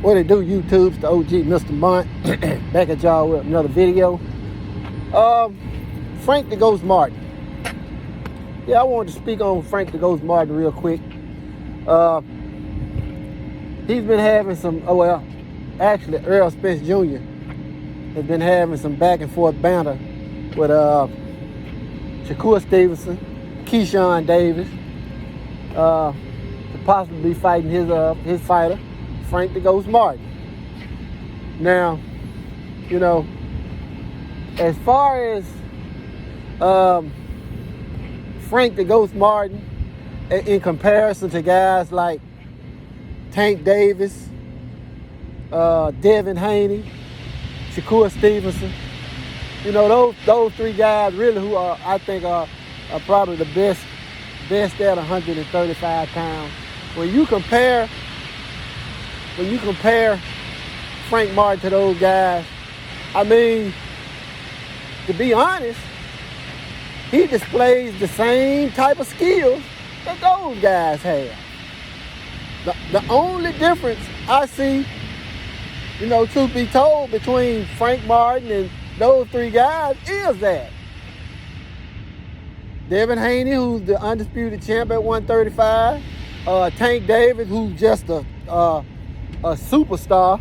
What it do, YouTube's the OG Mr. Mont. Back at y'all with another video. Frank the Ghost Martin. Yeah, I wanted to speak on Frank the Ghost Martin real quick. He's been having some, actually Earl Spence Jr. has been having some back and forth banter with Shakur Stevenson, Keyshawn Davis, to possibly be fighting his fighter, Frank the Ghost Martin. Now, as far as Frank the Ghost Martin, in comparison to guys like Tank Davis, Devin Haney, Shakur Stevenson, those three guys really who I think are probably the best at 135 pounds. When you compare Frank Martin to those guys, I mean, to be honest, he displays the same type of skills that those guys have. The only difference I see, truth be told, between Frank Martin and those three guys is that Devin Haney, who's the undisputed champ at 135, Tank Davis, who's just a superstar,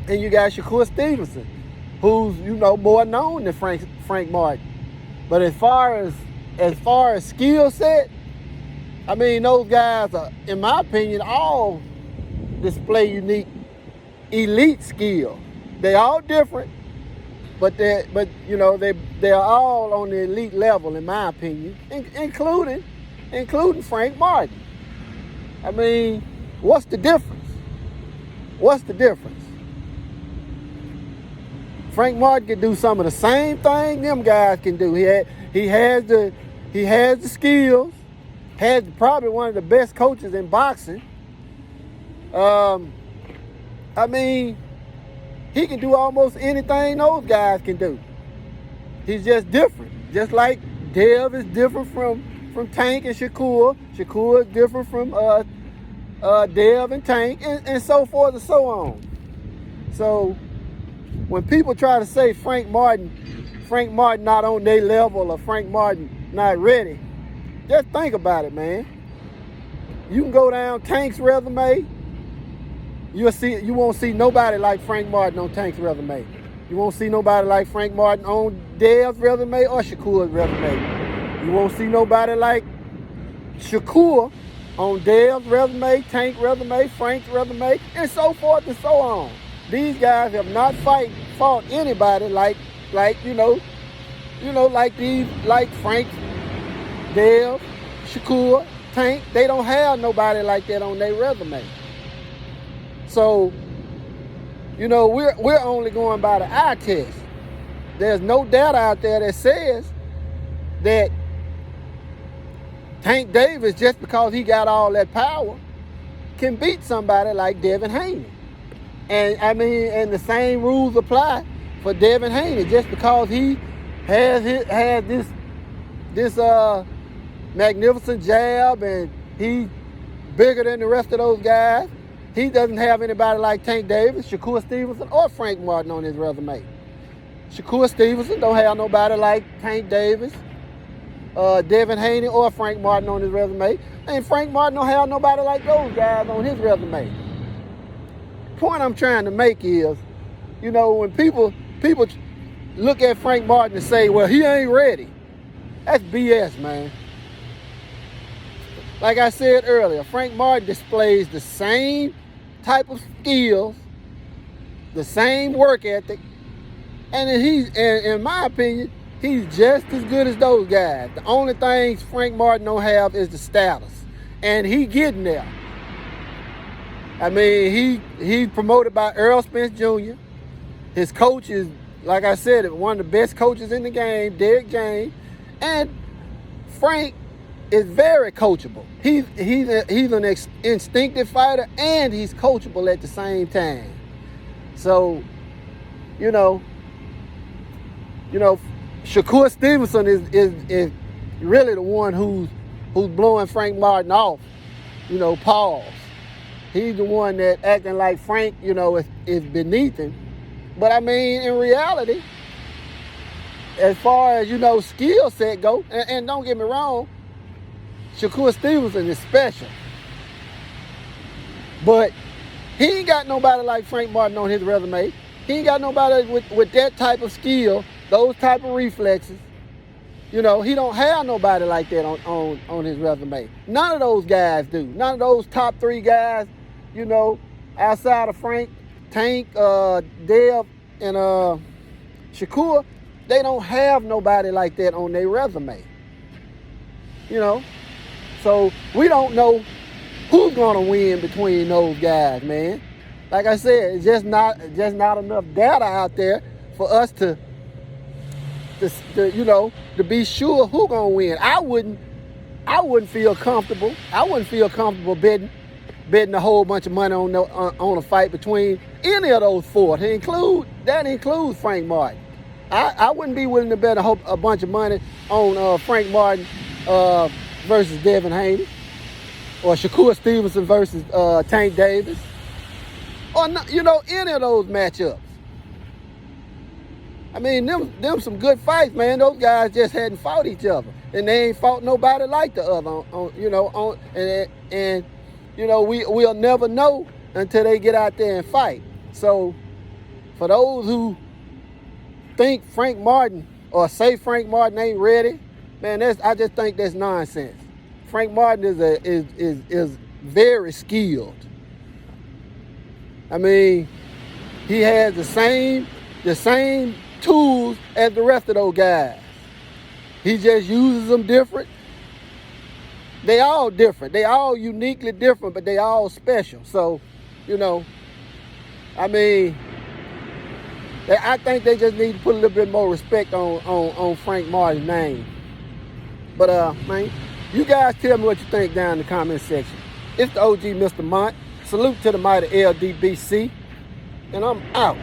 and you got Shakur Stevenson, who's more known than Frank Martin. But as far as skill set, I mean, those guys are, in my opinion, all display unique elite skill. They all different, but they're all on the elite level, in my opinion, including Frank Martin. I mean, what's the difference? Frank Martin can do some of the same thing them guys can do. He has the skills. Has probably one of the best coaches in boxing. I mean, he can do almost anything those guys can do. He's just different. Just like Dev is different from Tank and Shakur. Shakur is different from Dev and Tank, and so forth and so on. So when people try to say Frank Martin not on their level or Frank Martin not ready, just think about it, man. You can go down Tank's resume. You won't see nobody like Frank Martin on Tank's resume. You won't see nobody like Frank Martin on Dev's resume or Shakur's resume. You won't see nobody like Shakur on Dev's resume, Tank's resume, Frank's resume, and so forth and so on. These guys have not fought anybody like Frank, Dev, Shakur, Tank. They don't have nobody like that on their resume. So, we're only going by the eye test. There's no data out there that says that Tank Davis, just because he got all that power, can beat somebody like Devin Haney. And I mean, and the same rules apply for Devin Haney. Just because he has this magnificent jab and he's bigger than the rest of those guys, he doesn't have anybody like Tank Davis, Shakur Stevenson, or Frank Martin on his resume. Shakur Stevenson don't have nobody like Tank Davis, Devin Haney, or Frank Martin on his resume. And Frank Martin don't have nobody like those guys on his resume. Point I'm trying to make is, when people look at Frank Martin and say, well, he ain't ready. That's BS, man. Like I said earlier, Frank Martin displays the same type of skills, the same work ethic, and in my opinion, he's just as good as those guys. The only things Frank Martin don't have is the status, and he getting there. I mean, he's promoted by Earl Spence Jr. His coach is, like I said, one of the best coaches in the game, Derrick James, and Frank is very coachable. He's an instinctive fighter, and he's coachable at the same time. So, Shakur Stevenson is really the one who's blowing Frank Martin off. Pause. he's the one that acting like Frank, you know, is beneath him. But I mean, in reality, as far as, you know, skill set go, and don't get me wrong, Shakur Stevenson is special. But he ain't got nobody like Frank Martin on his resume. He ain't got nobody with that type of skill, those type of reflexes. You know, he don't have nobody like that on his resume. None of those guys do. None of those top 3 guys, you know, outside of Frank, Tank, Dev, and Shakur, they don't have nobody like that on their resume. You know? So we don't know who's gonna win between those guys, man. Like I said, it's just not enough data out there for us to you know, to be sure who gonna win. I wouldn't feel comfortable. I wouldn't feel comfortable betting a whole bunch of money on a fight between any of those 4. That includes Frank Martin. I wouldn't be willing to bet a bunch of money on Frank Martin versus Devin Haney, or Shakur Stevenson versus Tank Davis, or you know, any of those matchups. I mean, them some good fights, man. Those guys just hadn't fought each other, and they ain't fought nobody like the other. And you know, we'll never know until they get out there and fight. So, for those who think Frank Martin or say Frank Martin ain't ready, man, I just think that's nonsense. Frank Martin is very skilled. I mean, he has the same tools as the rest of those guys. He just uses them different. They all different. They all uniquely different, but they all special. So, you know, I mean, I think they just need to put a little bit more respect on Frank Martin's name. But, man, you guys tell me what you think down in the comment section. It's the OG Mr. Mont. Salute to the mighty LDBC. And I'm out.